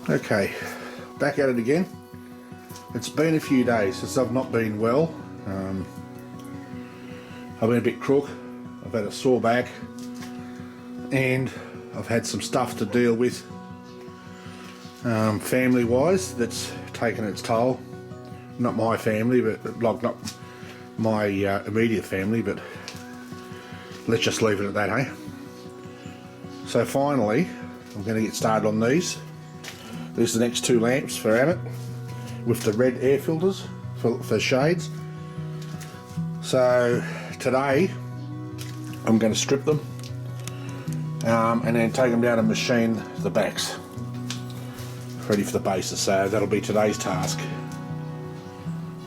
Okay, back at it again. It's been a few days since I've not been well. I've been a bit crook. I've had a sore back and I've had some stuff to deal with family wise that's taken its toll. Not my family, but like not my immediate family, but let's just leave it at that, eh? So finally I'm going to get started on these. These are the next two lamps for Amit with the red air filters for shades. So today I'm going to strip them and then take them down and machine the backs ready for the bases. So that'll be today's task.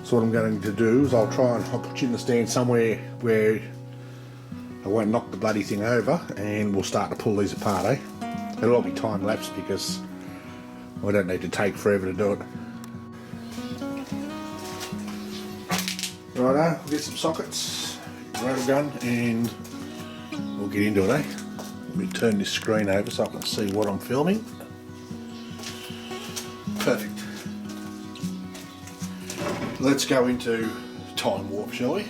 So what I'm going to do is I'll put you in the stand somewhere where I won't knock the bloody thing over, and we'll start to pull these apart, eh? It'll all be time lapse because I don't need to take forever to do it. Righto, we'll get some sockets, rattle gun, and we'll get into it, eh? Let me turn this screen over so I can see what I'm filming. Perfect. Let's go into Time Warp, shall we?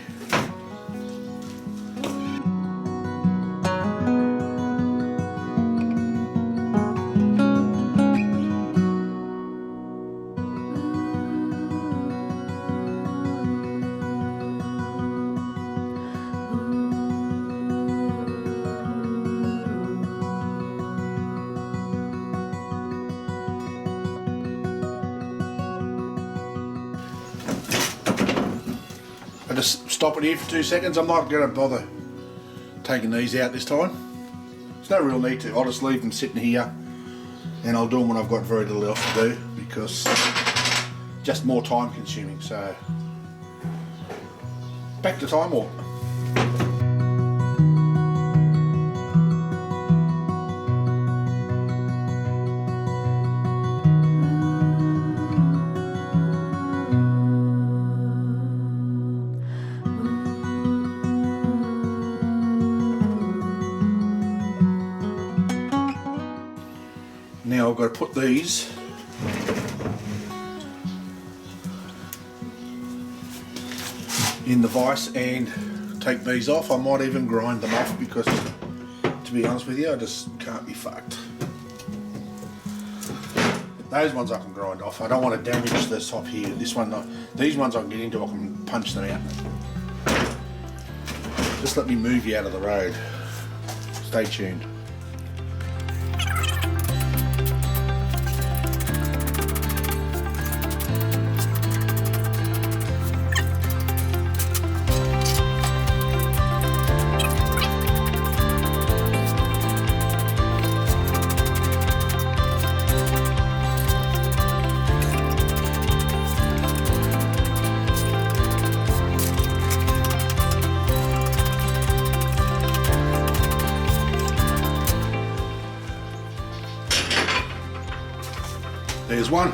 I'll just stop it here for 2 seconds. I'm not going to bother taking these out this time. There's no real need to. I'll just leave them sitting here and I'll do them when I've got very little else to do, because just more time consuming. So back to Time Warp. Now I've got to put these in the vise and take these off. I might even grind them off because, to be honest with you, I just can't be fucked. Those ones I can grind off. I don't want to damage the top here. This one, not. These ones I can get into, I can punch them out. Just let me move you out of the road. Stay tuned. There's one.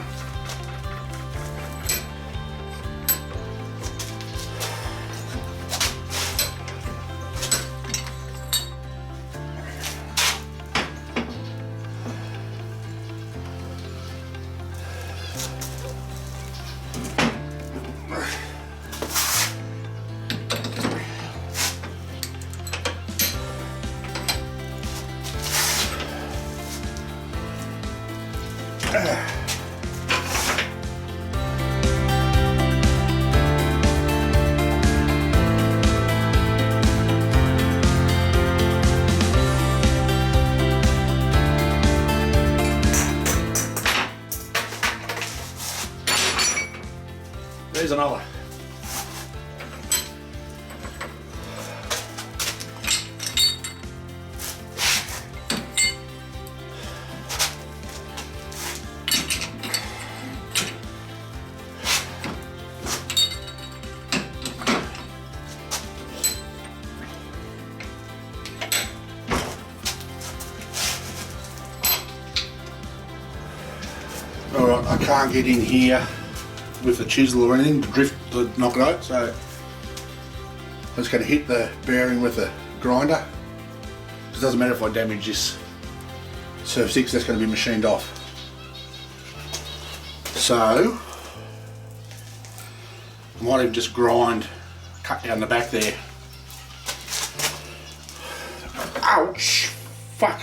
There's another. Alright, I can't get in here with a chisel or anything to knock it out, so I'm just going to hit the bearing with a grinder. It doesn't matter if I damage this Surf 6, that's going to be machined off. So I might even just cut down the back there. Ouch! Fuck!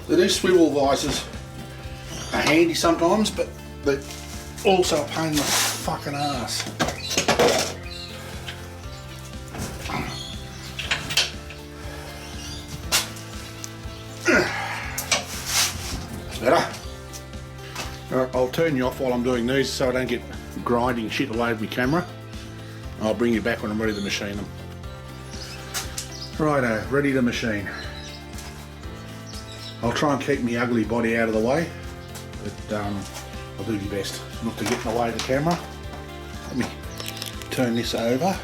These swivel visors are handy sometimes, but they're also a pain in the fucking ass. That's better. Alright, I'll turn you off while I'm doing these so I don't get grinding shit all over my camera. I'll bring you back when I'm ready to machine them. Righto, ready to machine. I'll try and keep my ugly body out of the way, but I'll do my best not to get in the way of the camera. Let me turn this over.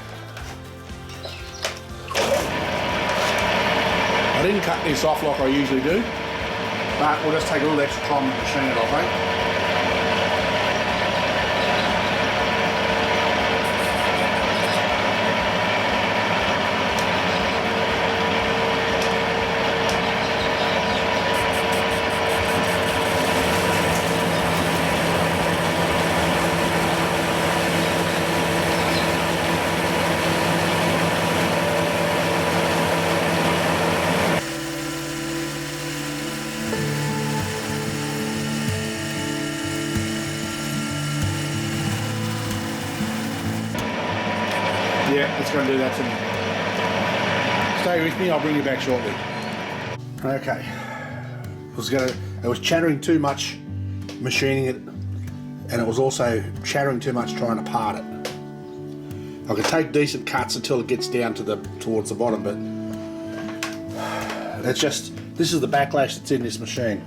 I didn't cut this off like I usually do, but we'll just take a little extra time to machine it off, eh? Yeah, it's going to do that to me. Stay with me, I'll bring you back shortly. Okay. It was chattering too much machining it, and it was also chattering too much trying to part it. I can take decent cuts until it gets down to towards the bottom, but this is the backlash that's in this machine.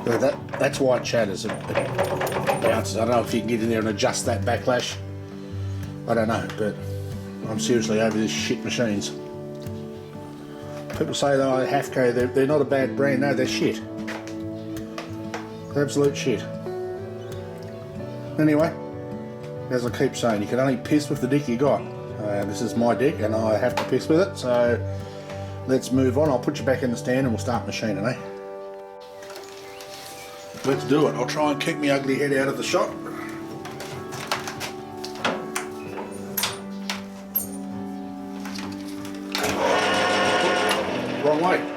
So that's why it chatters. It bounces. I don't know if you can get in there and adjust that backlash. I don't know, but I'm seriously over these shit machines. People say that Hafco, they're not a bad brand. No, they're shit. They're absolute shit. Anyway, as I keep saying, you can only piss with the dick you got. This is my dick and I have to piss with it, so let's move on. I'll put you back in the stand and we'll start machining, eh? Let's do it. I'll try and keep my ugly head out of the shot. Wrong way.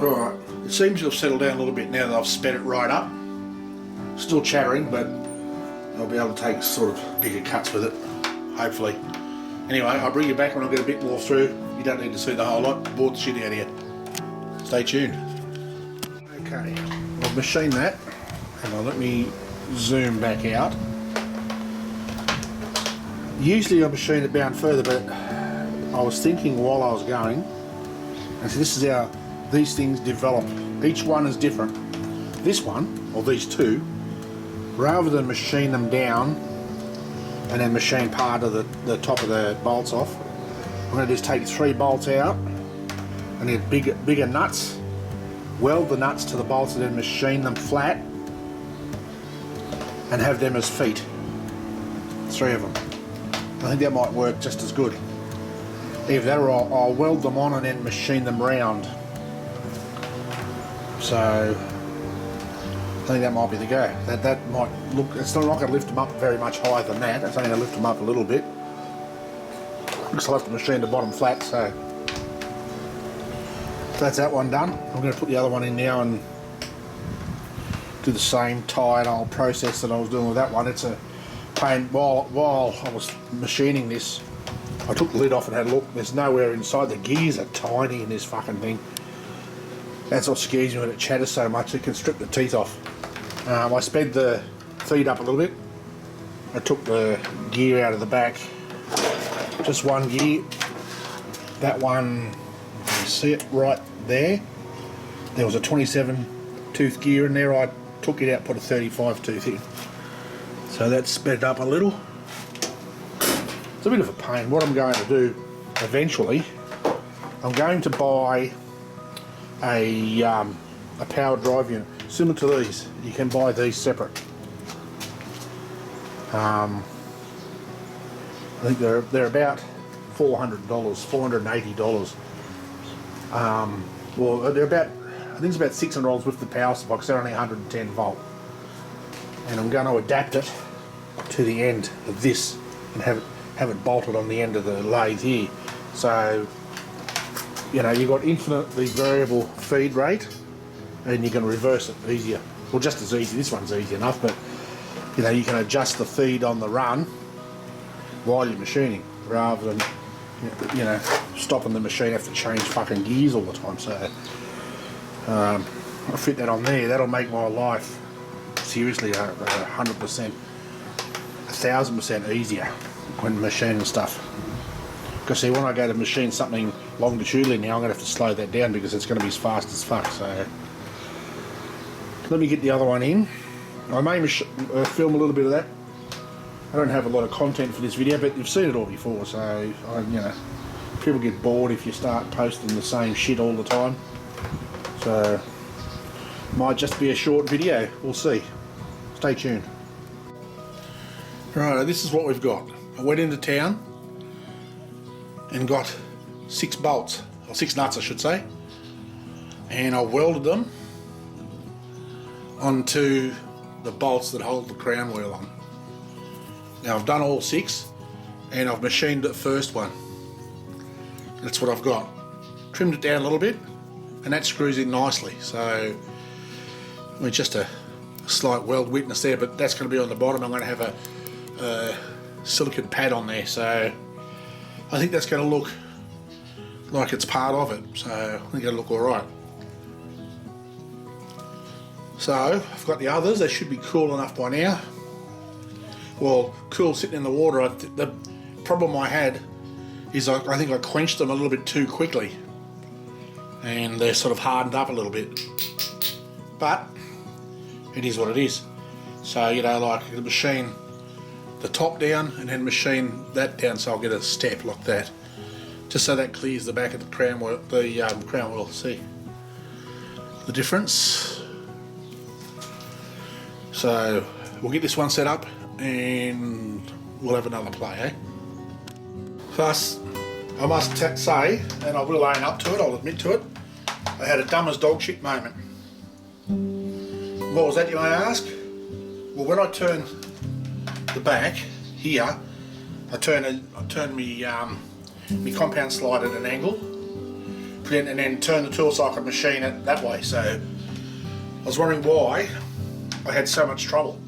Alright, it seems to have settled down a little bit now that I've sped it right up. Still chattering, but I'll be able to take sort of bigger cuts with it, hopefully. Anyway, I'll bring you back when I get a bit more through. You don't need to see the whole lot. Bored the shit out of you. Stay tuned. Okay, I've machined that. Hang on, let me zoom back out. Usually I machine it down further, but I was thinking while I was going, and so this is how these things develop. Each one is different. This one, or these two, rather than machine them down and then machine part of the top of the bolts off, I'm going to just take 3 bolts out and get bigger nuts, weld the nuts to the bolts and then machine them flat and have them as feet. 3 of them. I think that might work just as good. Either that or I'll weld them on and then machine them round. So I think that might be the go. That might look, it's not going to lift them up very much higher than that. It's only going to lift them up a little bit. Because I'll have to machine the bottom flat, so that's that one done. I'm going to put the other one in now and do the same tie and old process that I was doing with that one. It's a pain. While I was machining this, I took the lid off and had a look. There's nowhere inside. The gears are tiny in this fucking thing. That's what scares me when it chatters so much. It can strip the teeth off. I sped the feed up a little bit. I took the gear out of the back. Just one gear. That one, you see it right there? There was a 27 tooth gear in there. I took it out, put a 35 tooth in. So that sped it up a little. It's a bit of a pain. What I'm going to do eventually, I'm going to buy a power drive unit similar to these. You can buy these separate. I think they're about $400, $480. Well, they're about, I think it's about $600 with the power supply because they're only 110 volt. And I'm going to adapt it to the end of this and have it bolted on the end of the lathe here. So, you know, you've got infinitely variable feed rate and you can reverse it easier. Well, just as easy. This one's easy enough, but you know, you can adjust the feed on the run while you're machining rather than, you know, stopping the machine, have to change fucking gears all the time. So I'll fit that on there. That'll make my life seriously 100%, 1000% easier when machining stuff. Because see, when I go to machine something longitudinally now, I'm going to have to slow that down because it's going to be as fast as fuck. So let me get the other one in. I may film a little bit of that. I don't have a lot of content for this video, but you've seen it all before, so you know, people get bored if you start posting the same shit all the time. So might just be a short video. We'll see. Stay tuned. Right, this is what we've got. I went into town and got 6 bolts, or 6 nuts I should say, and I welded them onto the bolts that hold the crown wheel on. Now I've done all 6 and I've machined the first one. That's what I've got. Trimmed it down a little bit and that screws in nicely. So I mean, just a slight weld witness there, but that's going to be on the bottom. I'm going to have a silicone pad on there, so I think that's going to look like it's part of it. So I think it'll look alright. So I've got the others. They should be cool enough by now. Well, cool sitting in the water. The problem I had is I think I quenched them a little bit too quickly and they're sort of hardened up a little bit, but it is what it is. So, you know, like the machine the top down and then machine that down, so I'll get a step like that, just so that clears the back of the crown wheel. Crown wheel. See the difference? So we'll get this one set up and we'll have another play, eh? First, I must say, and I will own up to it, I'll admit to it, I had a dumb as dog shit moment. What was that, you may ask? Well, when I turn the back here, I turn my compound slide at an angle, and then turn the tool so I could machine it that way. So I was wondering why I had so much trouble.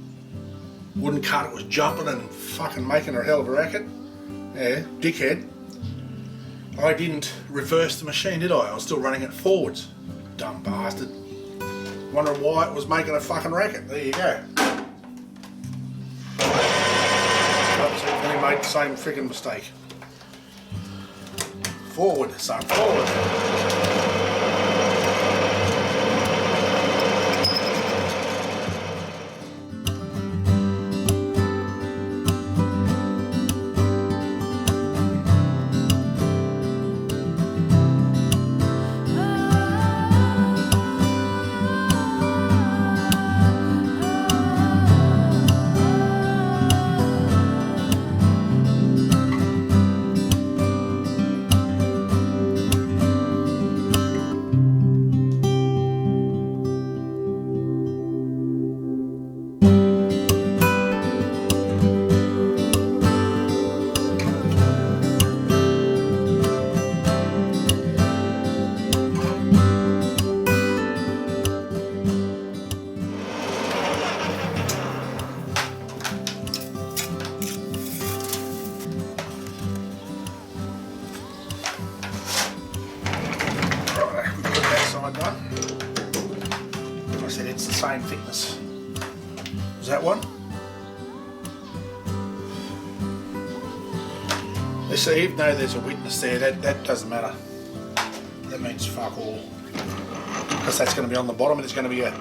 Wooden cart was jumping and fucking making a hell of a racket. Yeah, dickhead. I didn't reverse the machine, did I? I was still running it forwards. Dumb bastard. Wondering why it was making a fucking racket. There you go. Oops, I made the same freaking mistake. Forward, son, forward. same thickness as that one. You see, even though there's a witness there, that doesn't matter. That means fuck all. Because that's going to be on the bottom and there's going to be a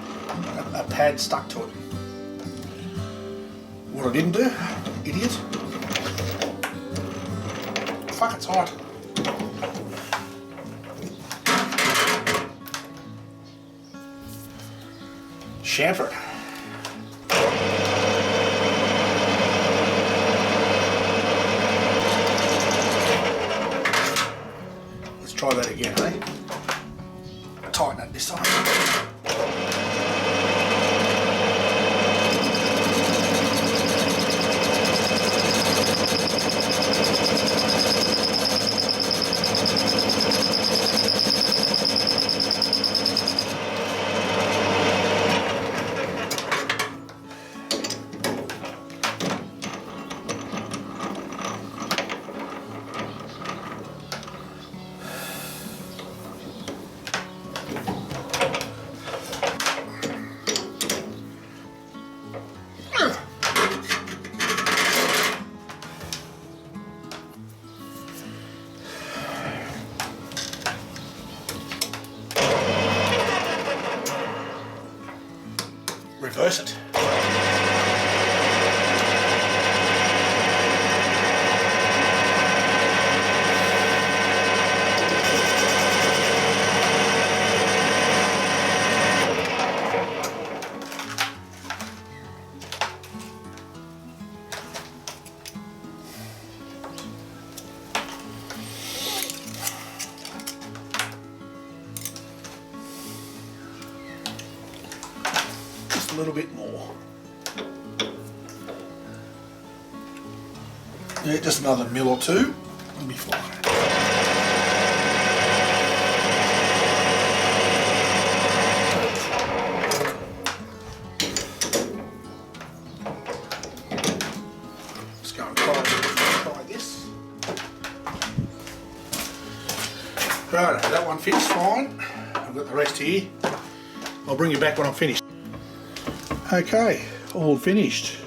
pad stuck to it. What I didn't do, idiot. Fuck, it's hot. Chamfer it. Let's try that again, eh? Tighten it this time. Reverse it. Just a little bit more. Yeah, just another mil or two, and be fine. Let's go and try this. Right, that one fits fine. I've got the rest here. I'll bring you back when I'm finished. Okay, all finished.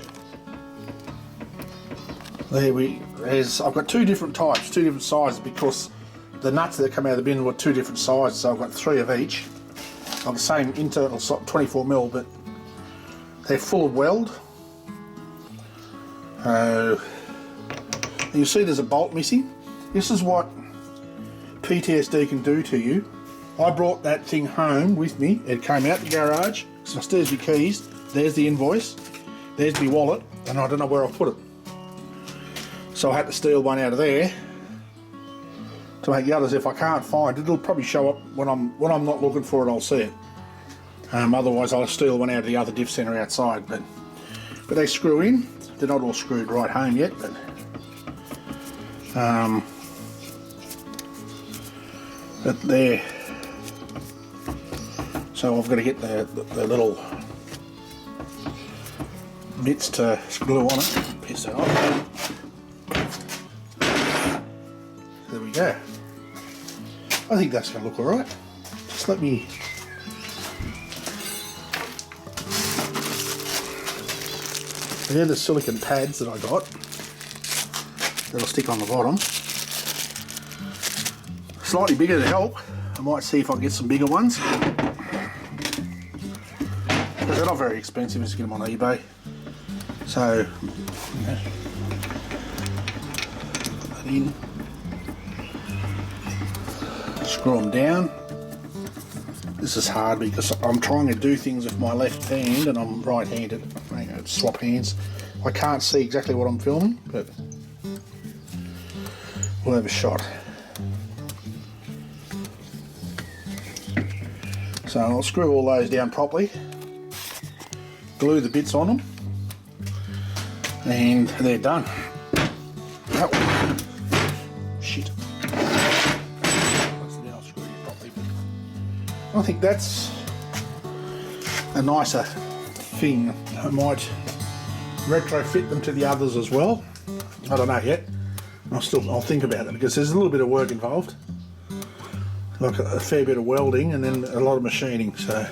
I've got two different types, two different sizes, because the nuts that come out of the bin were two different sizes, so I've got three of each. Of the same internal 24mm, but they're full of weld. You see there's a bolt missing. This is what PTSD can do to you. I brought that thing home with me. It came out the garage, so there's my keys, there's the invoice, there's my wallet, and I don't know where I put it. So I had to steal one out of there to make the others. If I can't find it, it'll probably show up when I'm not looking for it. I'll see it. Otherwise, I'll steal one out of the other diff centre outside. But they screw in. They're not all screwed right home yet. But there. So I've got to get the little bits to glue on it. Piss that off. There we go. I think that's going to look alright. Just let me... They're the silicone pads that I got. That'll stick on the bottom. Slightly bigger to help. I might see if I can get some bigger ones. But they're not very expensive, just get them on eBay. So, yeah. Put that in. Screw them down. This is hard because I'm trying to do things with my left hand and I'm right-handed. Swap hands. I can't see exactly what I'm filming, but we'll have a shot. So I'll screw all those down properly, glue the bits on them, and they're done. Oh. Shit. I'll screw it properly, but I think that's a nicer thing. I might retrofit them to the others as well. I don't know yet. I'll think about it because there's a little bit of work involved, like a fair bit of welding and then a lot of machining. So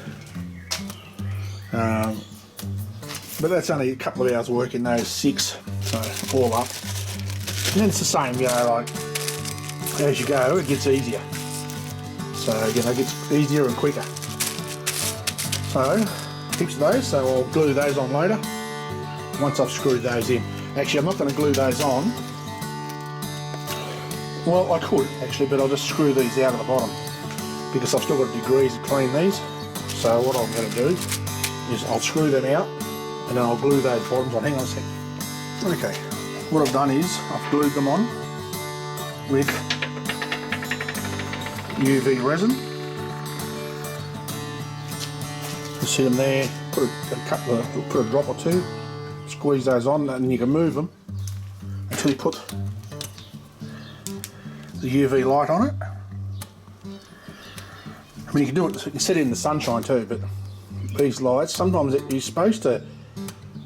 But that's only a couple of hours work in those 6, so all up. And then it's the same, you know, like as you go, it gets easier. So you know, it gets easier and quicker. So heaps of those. So I'll glue those on later once I've screwed those in. Actually, I'm not going to glue those on. Well, I could actually, but I'll just screw these out of the bottom because I've still got degrees to clean these. So what I'm going to do is I'll screw them out and then I'll glue those bottoms on. Hang on a sec. Okay, what I've done is I've glued them on with UV resin. You see them there, put a drop or two, squeeze those on, and you can move them until you put the UV light on it. I mean, you can do it, you can set it in the sunshine too, but these lights, sometimes you're supposed to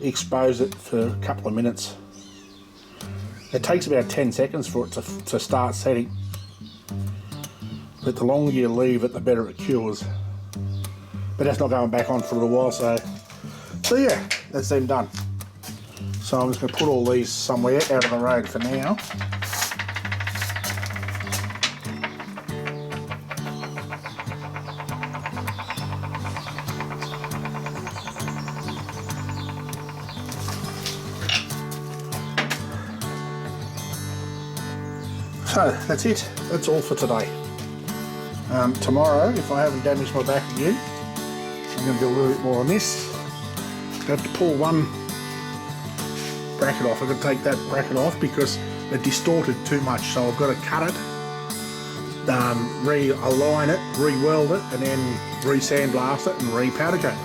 expose it for a couple of minutes. It takes about 10 seconds for it to start setting, but the longer you leave it, the better it cures. But that's not going back on for a little while, so yeah, that's them done. So I'm just going to put all these somewhere out of the road for now. So that's it, that's all for today. Tomorrow, if I haven't damaged my back again, I'm going to do a little bit more on this. I have to pull one bracket off. I've got to take that bracket off because it distorted too much, so I've got to cut it, realign it, re-weld it, and then re-sandblast it and re-powder coat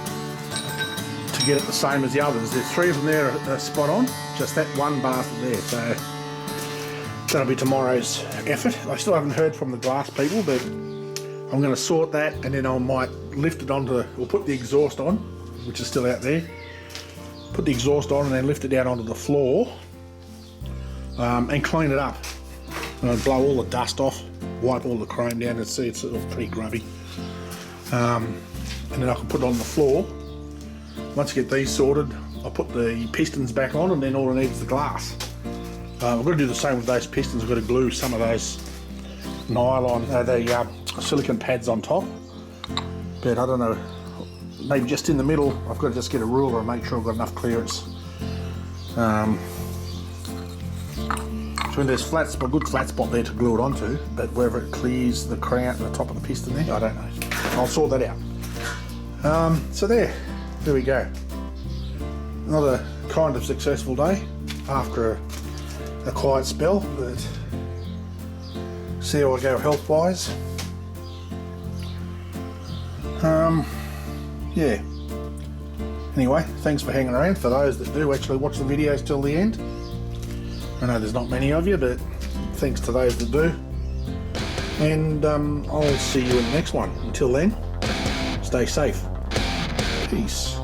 to get it the same as the others. There's 3 of them there are spot on, just that one bastard there, so that'll be tomorrow's effort. I still haven't heard from the glass people, but I'm going to sort that and then I might lift it onto, or put the exhaust on, which is still out there. Put the exhaust on and then lift it down onto the floor and clean it up. And blow all the dust off, wipe all the chrome down and see it's sort of pretty grubby. And then I can put it on the floor. Once I get these sorted, I'll put the pistons back on and then all I need is the glass. I've got to do the same with those pistons. I've got to glue some of those nylon, the silicone pads on top. But I don't know, maybe just in the middle, I've got to just get a ruler and make sure I've got enough clearance. So there's a good flat spot there to glue it onto, but whether it clears the crown, the top of the piston there, I don't know. I'll sort that out. So there we go. Another kind of successful day after a quiet spell, but see how I go health-wise. Yeah. Anyway, thanks for hanging around. For those that do actually watch the videos till the end, I know there's not many of you, but thanks to those that do. And I'll see you in the next one. Until then, stay safe. Peace.